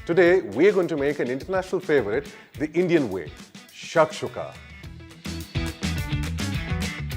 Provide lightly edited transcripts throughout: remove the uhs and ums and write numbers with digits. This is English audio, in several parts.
Today, we are going to make an international favorite, the Indian way, shakshuka.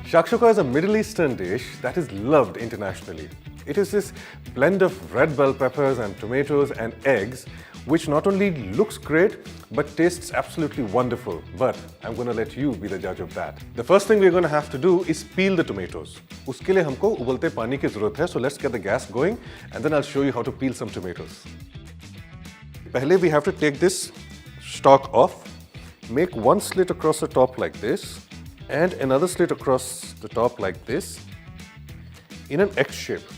Shakshuka is a Middle Eastern dish that is loved internationally. It is this blend of red bell peppers and tomatoes and eggs, which not only looks great, but tastes absolutely wonderful. But I'm going to let you be the judge of that. The first thing we're going to have to do is peel the tomatoes. उसके लिए हमको उबलते पानी की ज़रूरत है. So let's get the gas going, and then I'll show you how to peel some tomatoes. पहले we have to take this stalk off. Make one slit across the top like this, and another slit across the top like this, in an X shape.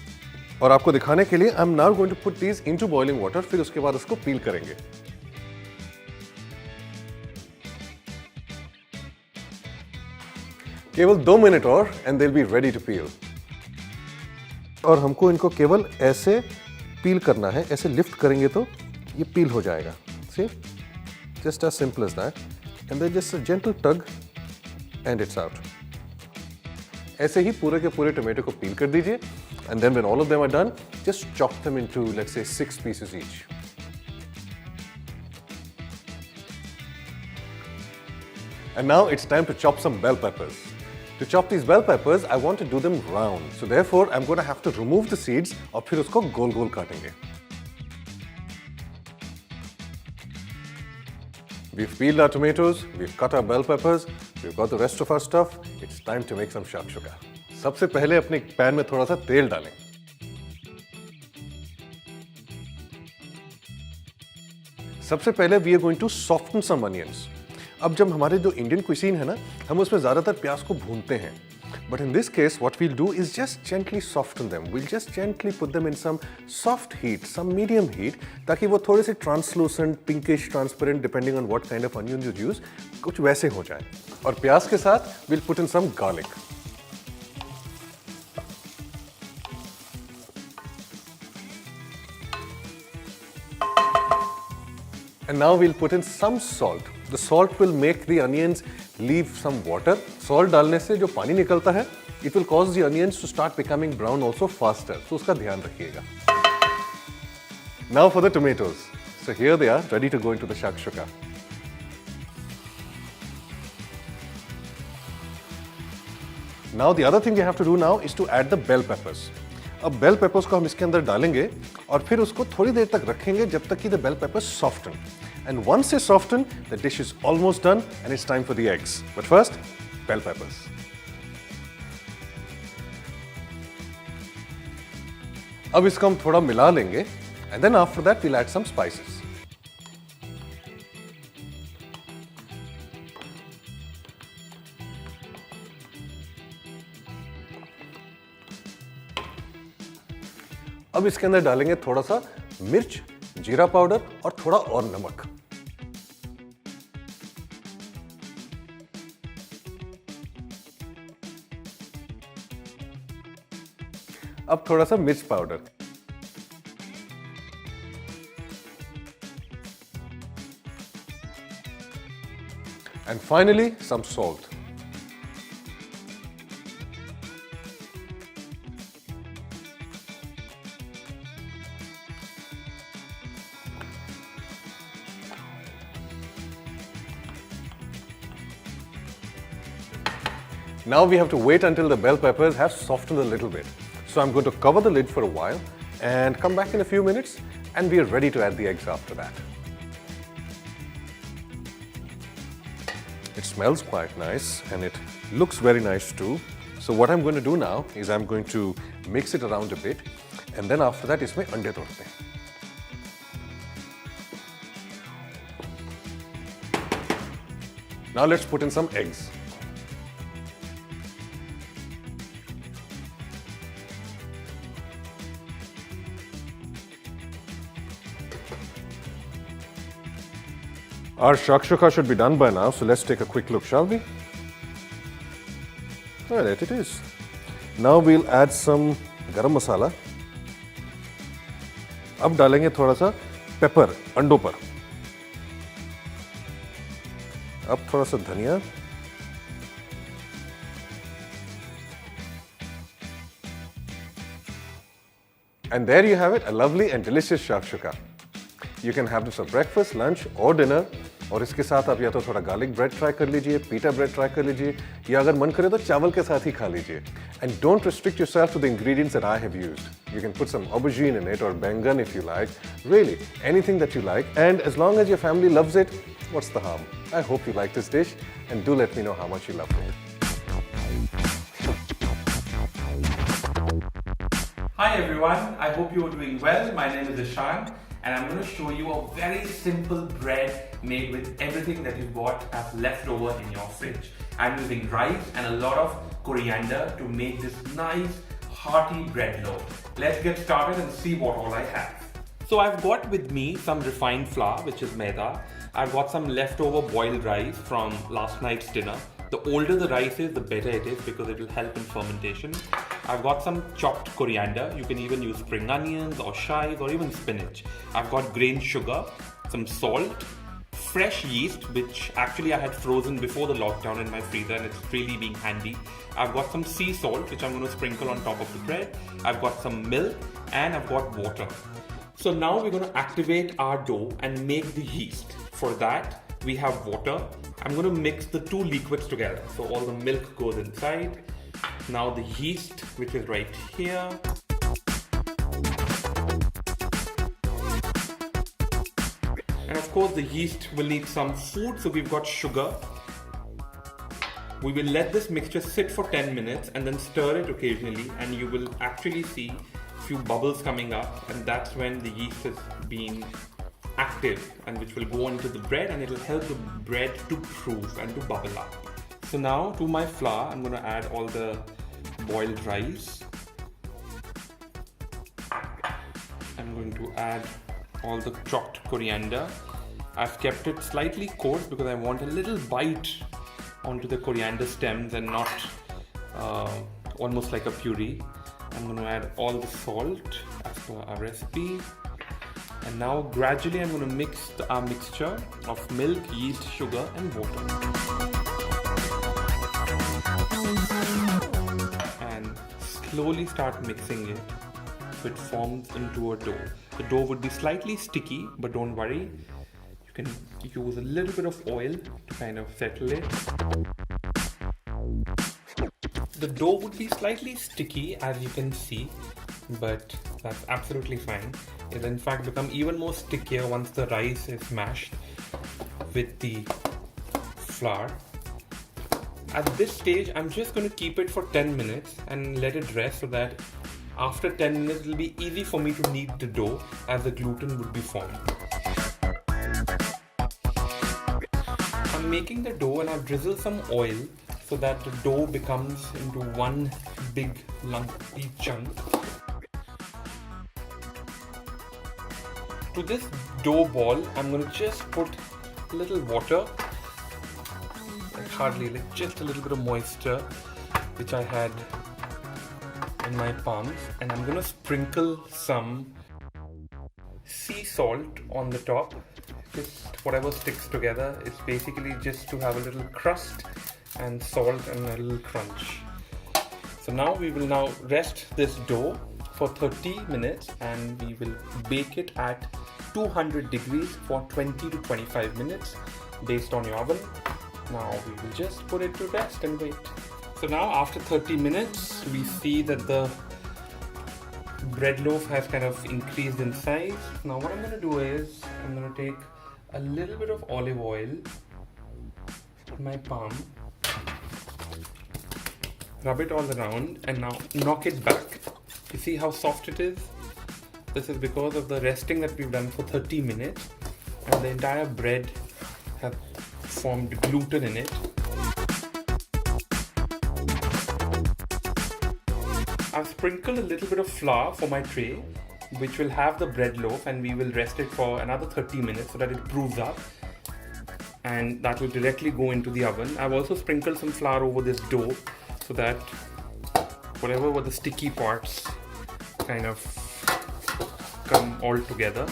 और आपको दिखाने के लिए I'm now going to put these into boiling water. फिर उसके बाद उसको peel करेंगे. केवल 2 मिनट और and they'll be ready to peel. और हमको इनको केवल ऐसे peel करना है. ऐसे lift करेंगे तो ये peel हो जाएगा. See? Just as simple as that. And then just a gentle tug and it's out. ऐसे ही पूरे के पूरे टोमेटो को peel कर दीजिए. And then when all of them are done, just chop them into, let's say, 6 pieces each. And now it's time to chop some bell peppers. To chop these bell peppers, I want to do them round. So therefore, I'm going to have to remove the seeds और फिर उसको गोल-गोल काटेंगे. We've peeled our tomatoes, we've cut our bell peppers, we've got the rest of our stuff. It's time to make some shakshuka. सबसे पहले अपने pan में थोड़ा सा तेल डालें. सबसे पहले we are going to soften some onions. अब जब हमारे जो इंडियन क्विजीन है ना, हम उसमें ज्यादातर प्याज को भूनते हैं. But in this case, what we'll do is just gently soften them. We'll just gently put them in some soft heat, some medium heat, ताकि वो थोड़े से translucent, pinkish, transparent, depending on what kind of onion you use, कुछ वैसे हो जाए. और प्याज के साथ we'll put in some garlic. And now we'll put in some salt. The salt will make the onions leave some water. Salt डालने से जो पानी निकलता है, it will cause the onions to start becoming brown also faster. So उसका ध्यान रखिएगा. Now for the tomatoes. So here they are, ready to go into the shakshuka. Now the other thing we have to do now is to add the bell peppers. अब bell peppers को हम इसके अंदर डालेंगे और फिर उसको थोड़ी देर तक रखेंगे जब तक कि the bell peppers soften. And once they soften, the dish is almost done and it's time for the eggs. But first, bell peppers. अब इसको हम थोड़ा मिला लेंगे and then after that we'll add some spices. अब इसके अंदर डालेंगे थोड़ा सा मिर्च, जीरा पाउडर और थोड़ा और नमक. अब थोड़ा सा मिर्च powder. And finally some salt. Now we have to wait until the bell peppers have softened a little bit. So I'm going to cover the lid for a while and come back in a few minutes and we are ready to add the eggs after that. It smells quite nice and it looks very nice too. So what I'm going to do now is I'm going to mix it around a bit and then after that इसमें अंडे तोड़ते हैं. Now let's put in some eggs. Our shakshuka should be done by now, so let's take a quick look, shall we? All right, it is. Now we'll add some garam masala. अब डालेंगे थोड़ा सा paper अंडों पर. अब थोड़ा सा धनिया. And there you have it, a lovely and delicious shakshuka. You can have this for breakfast, lunch or dinner. और इसके साथ आप या तो थोड़ा garlic bread try कर लीजिए, pita bread try कर लीजिए, या अगर मन करे तो चावल के साथ ही खा लीजिए. And don't restrict yourself to the ingredients that I have used. You can put some aubergine in it or bangan if you like. Really, anything that you like. And as long as your family loves it, what's the harm? I hope you like this dish and do let me know how much you loved it. Hi everyone, I hope you are doing well. My name is Ishan and I'm going to show you a very simple bread made with everything that you got as leftover in your fridge. I'm using rice and a lot of coriander to make this nice hearty bread loaf. Let's get started and see what all I have. So I've got with me some refined flour, which is maida. I've got some leftover boiled rice from last night's dinner. The older the rice is, the better it is because it will help in fermentation. I've got some chopped coriander. You can even use spring onions or chives or even spinach. I've got grain sugar, some salt, fresh yeast, which actually I had frozen before the lockdown in my freezer and it's really being handy. I've got some sea salt, which I'm going to sprinkle on top of the bread. I've got some milk and I've got water. So now we're going to activate our dough and make the yeast. For that, we have water. I'm going to mix the two liquids together. So all the milk goes inside. Now the yeast, which is right here. And of course the yeast will need some food, so we've got sugar. We will let this mixture sit for 10 minutes and then stir it occasionally, and you will actually see a few bubbles coming up, and that's when the yeast is being active, and which will go into the bread and it will help the bread to proof and to bubble up. So now to my flour, I'm going to add all the boiled rice. I'm going to add all the chopped coriander. I've kept it slightly coarse because I want a little bite onto the coriander stems and not almost like a puree. I'm going to add all the salt as per our recipe. And now gradually I'm going to mix our mixture of milk, yeast, sugar and water. And slowly start mixing it so it forms into a dough. The dough would be slightly sticky, but don't worry. You can use a little bit of oil to kind of settle it. The dough would be slightly sticky, as you can see, but that's absolutely fine. It'll in fact become even more stickier once the rice is mashed with the flour. At this stage, I'm just going to keep it for 10 minutes and let it rest so that after 10 minutes, it'll be easy for me to knead the dough as the gluten would be formed. I'm making the dough and I've drizzled some oil so that the dough becomes into one big lumpy chunk. To this dough ball, I'm going to just put a little water, like hardly, like just a little bit of moisture, which I had in my palms, and I'm going to sprinkle some sea salt on the top. Just whatever sticks together. It's basically just to have a little crust and salt and a little crunch. So now we will now rest this dough for 30 minutes and we will bake it at 200 degrees for 20 to 25 minutes based on your oven. Now we will just put it to rest and wait. So now after 30 minutes, we see that the bread loaf has kind of increased in size. Now what I'm going to do is, I'm going to take a little bit of olive oil in my palm, rub it all around and now knock it back. You see how soft it is? This is because of the resting that we've done for 30 minutes and the entire bread has formed gluten in it. I've sprinkled a little bit of flour for my tray, which will have the bread loaf, and we will rest it for another 30 minutes so that it proves up, and that will directly go into the oven. I've also sprinkled some flour over this dough so that whatever were the sticky parts kind of come all together.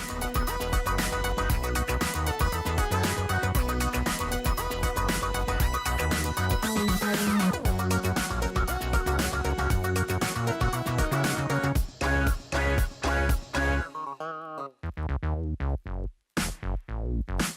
you.